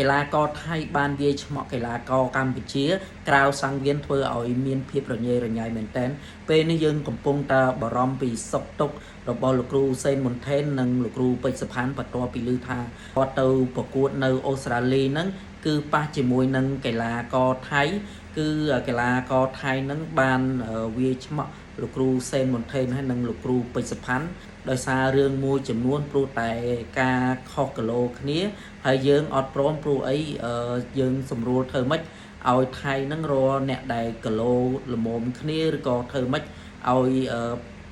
កីឡាករថៃបានវាយឆ្មក់កីឡាករកម្ពុជាក្រៅសង្វៀនធ្វើឲ្យមានភាពរញ៉េរញ៉ៃមែនទែនពេលនេះយើងកំពុងតែបារម្ភពីសុខទុក្ខរបស់លោកគ្រូសេនមុនថេននិងលោកគ្រូពេជ្រសុផាន់បន្ទាប់ពីឮថាគាត់ទៅប្រកួតនៅអូស្ត្រាលីហ្នឹងគឺប៉ះជាមួយនឹងកីឡាករថៃគឺកីឡាករថៃហ្នឹងបានវាយឆ្មក់លោកគ្រូសេនមុនថេនហើយនិងលោកគ្រូពេជ្រសុផាន់ដោយសាររឿងមួយចំនួនព្រោះតែការខុសគីឡូគ្នាហើយយើងអត់ព្រមព្រោះអីយើងសម្រួលធ្វើម៉េចឲ្យថៃនឹងរកអ្នកដែលគីឡូល្មមគ្នាឬក៏ធ្វើម៉េចឲ្យ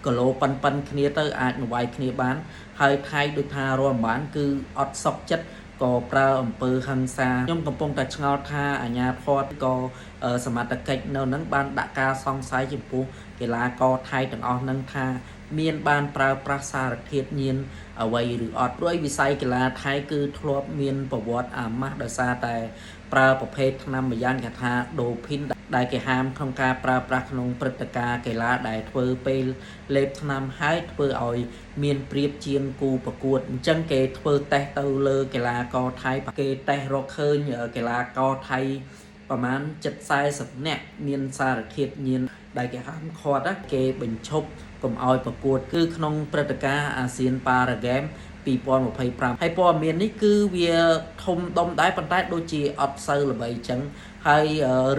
គីឡូប៉ិនគ្នាទៅអាចវាយគ្នាបានហើយថៃដូចថារកបានគឺអត់សុខចិត្តក៏ប្រើអំពើហិង្សាខ្ញុំកំពុងតែឆ្ងល់ថាអាញាធរក៏សមត្ថកិច្ចនៅនឹងបានដាក់ការសង្ស័យចំពោះកីឡាករថៃទាំងអស់នឹងថាមានបានប្រើប្រាស់សារធាតុញៀនអ្វីឬអត់ព្រោះវិស័យកីឡាថៃគឺធ្លាប់មានប្រវត្តិអាម៉ាស់ដោយសារតែប្រើប្រភេទថ្នាំម្យ៉ាងគេថាដូភីនដែលគេហាមក្នុងការប្រើប្រាស់ក្នុងព្រឹត្តិការណ៍កីឡាដែលធ្វើពេលលេបថ្នាំហើយធ្វើឲ្យមានប្រៀបជាងគូប្រកួតអញ្ចឹងគេធ្វើតេស្តទៅលើកីឡាករថៃគេតេស្តរកឃើញកីឡាករថៃប្រហែល740នាក់មានសារធាតុញៀនដែលគេហាមឃាត់គេបញ្ឈប់កុំឲ្យប្រកួតគឺក្នុងព្រឹត្តិការណ៍អាស៊ានប៉ារ៉ាហ្គេម2025ហើយព័ត៌មាននេះគឺវាធំដុំដែរប៉ុន្តែដូចជាអត់សូវល្បីអញ្ចឹងហើយ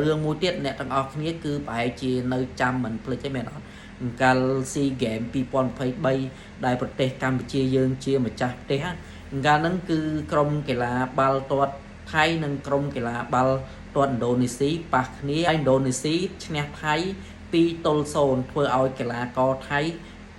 រឿងមួយទៀតអ្នកទាំងអស់គ្នាគឺប្រហែលជានៅចាំមិនភ្លេចទេមែនអត់កាល SEA Games 2023ដែលប្រទេសកម្ពុជាយើងជាម្ចាស់ផ្ទះកាលហ្នឹងគឺក្រុមកីឡាបាល់ទាត់ថៃនិងក្រុមកីឡាបាល់ទាត់ឥណ្ឌូនេស៊ីប៉ះគ្នាឥណ្ឌូនេស៊ីឈ្នះថៃ2-0ធ្វើឲ្យកីឡាករថៃ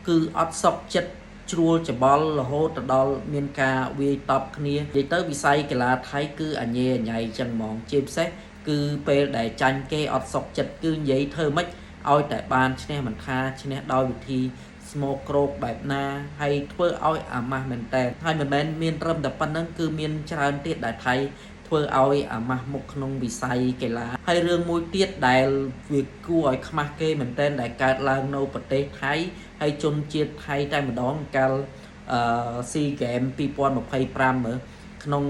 គឺអត់សុខចិត្តជ្រួលច្បល់រហូតដល់មានការវាយតប់គ្នានិយាយទៅវិស័យកីឡាថៃគឺអញ៉េអញ៉ៃចឹងហ្មងជាពិសេសគឺពេលដែលចាញ់គេអត់សុខចិត្តគឺនិយាយធ្វើម៉េចឲ្យតែបានឈ្នះមិនថាឈ្នះដោយវិធីស្មោកគ្រោកបែបណាហើយធ្វើឲ្យអាម៉ាស់មែនតើហើយមិនមែនមានត្រឹមតែប៉ុណ្្នឹងគឺមានច្រើនទៀតដែលថៃធ្វើឲ្យអាម៉ាស់មុខក្នុងវិស័យកីឡាហើយរឿងមួយទៀតដែលវាគួរឲ្យខ្មាស់គេមែនទែនដែលកើតឡើងនៅប្រទេសថៃហើយជនជាតិថៃតែម្ដងកាលSEA Games 2025មើលក្នុង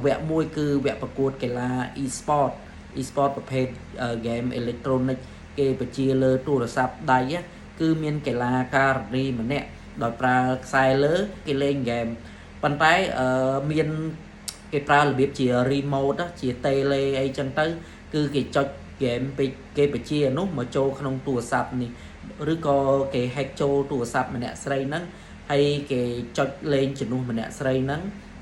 វគ្គមួយគឺវគ្គប្រកួតកីឡា e-sport ប្រភេទ game electronic គេបញ្ជាលើទូរស័ព្ទដៃគឺមានកីឡាការិនីម្នាក់ដោយប្រើខ្សែលើគេលេង game ប៉ុន្តែមានគេប្រើរបៀបជា remote ជា tele អីចឹងទៅគឺគេចុច game ពេកគេបញ្ជានោះមកចូលក្នុងទូរស័ព្ទនេះឬក៏គេ hack ចូលទូរស័ព្ទម្នាក់ស្រីហ្នឹងហើយគេចុចលេងជំនួសម្នាក់ស្រីហ្នឹង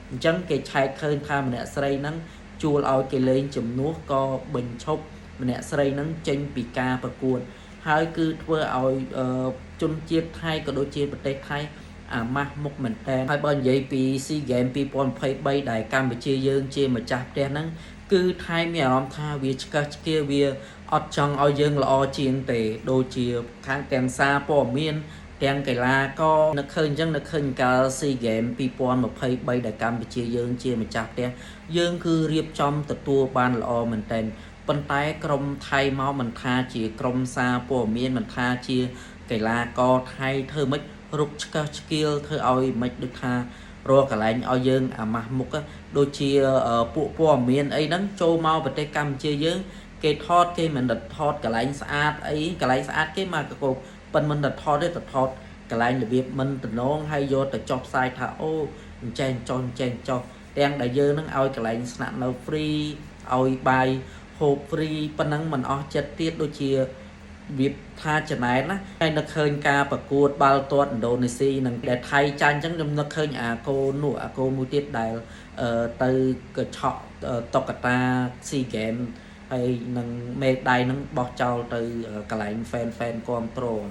អញ្ចឹងគេឆែកឃើញថាម្នាក់ស្រីហ្នឹងជួលឲ្យគេលេងជំនួសក៏បញ្ឈប់ម្នាក់ស្រីហ្នឹងចេញពីការប្រកួតហើយគឺធ្វើឲ្យជនជាតិថៃក៏ដូចជាប្រទេសថៃអាម៉ាស់មុខមែនតើហើយបើនិយាយពី SEA Games 2023ដែលកម្ពុជាយើងជាម្ចាស់ផ្ទះហ្នឹងគឺថៃមានអារម្មណ៍ថាវាឆ្កឹះឆ្កៀវាអត់ចង់ឲ្យយើងល្អជាងទេដូចជាខាងទាំងសារព័ត៌មានទាំងកីឡាក៏នឹកឃើញអញ្ចឹងនឹកឃើញកាល SEA Games 2023ដែលកម្ពុជាយើងជាម្ចាស់ផ្ទះយើងគឺរៀបចំទទួលបានល្អមែនតើប៉ុន្តែក្រុមថៃមកមិនថាជាក្រុមសារព័ត៌មានមិនថាជាកីឡាករថៃធ្វើម៉េចរុកឆ្កឹះឆ្កៀលធ្វើឲ្យមិនដូចថារកកន្លែងឲ្យយើងអាម៉ាស់មុខដូចជាពួកព័ត៌មានអីហ្នឹងចូលមកប្រទេសកម្ពុជាយើងគេថតគេមិនដិតថតកន្លែងស្អាតអីកន្លែងស្អាតគេមកកកប៉ុនមិនដិតថតទេទៅថតកន្លែងរបៀបមិនតំណងហើយយកទៅចុះផ្សាយថាអូអញ្ចេះចុះទាំងដែលយើងនឹងឲ្យកន្លែងស្នាក់នៅ free ឲ្យបាយហូប free ប៉ុណ្ណឹងមិនអស់ចិត្តទៀតដូចជាវាថាចំណែនណាហើយនឹកឃើញការប្រកួតបាល់ទាត់ឥណ្ឌូនេស៊ីនិងដែលថៃចាញ់អញ្ចឹងខ្ញុំនឹកឃើញអាកូមួយទៀតដែលទៅកញ្ឆក់តុក្កតា SEA Games ហើយនឹងមេដៃនឹងបោះចោលទៅកន្លែង fan គ្រប់ត្រូល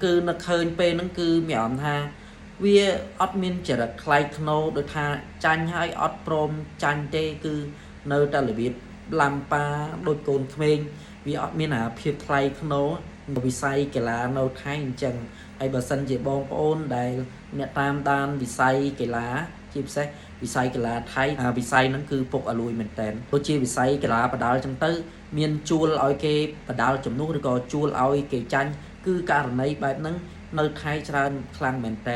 គឺនឹកឃើញពេលហ្នឹងគឺមានអារម្មណ៍ថាវាអត់មានចរិតថ្លៃថ្នូរដូចថាចាញ់ហើយអត់ព្រមចាញ់ទេគឺនៅតែរបៀបឡាំប៉ាដូចកូនក្មេងវាអត់មានអាភាពថ្លៃថ្នូរវិស័យកីឡានៅថៃអញ្ចឹងហើយបើសិនជាបងប្អូនដែលអ្នកតាមដានវិស័យកីឡាជាពិសេសវិស័យកីឡាថៃវិស័យហ្នឹងគឺពុកអលួយមែនតើដូចជាវិស័យកីឡាបដាល់អញ្ចឹងទៅមានជួលឲ្យគេបដាល់ជំនួសឬក៏ជួលឲ្យគេចាញ់គឺករណីបែបហ្នឹងនៅថៃច្រើនខ្លាំងមែនតើ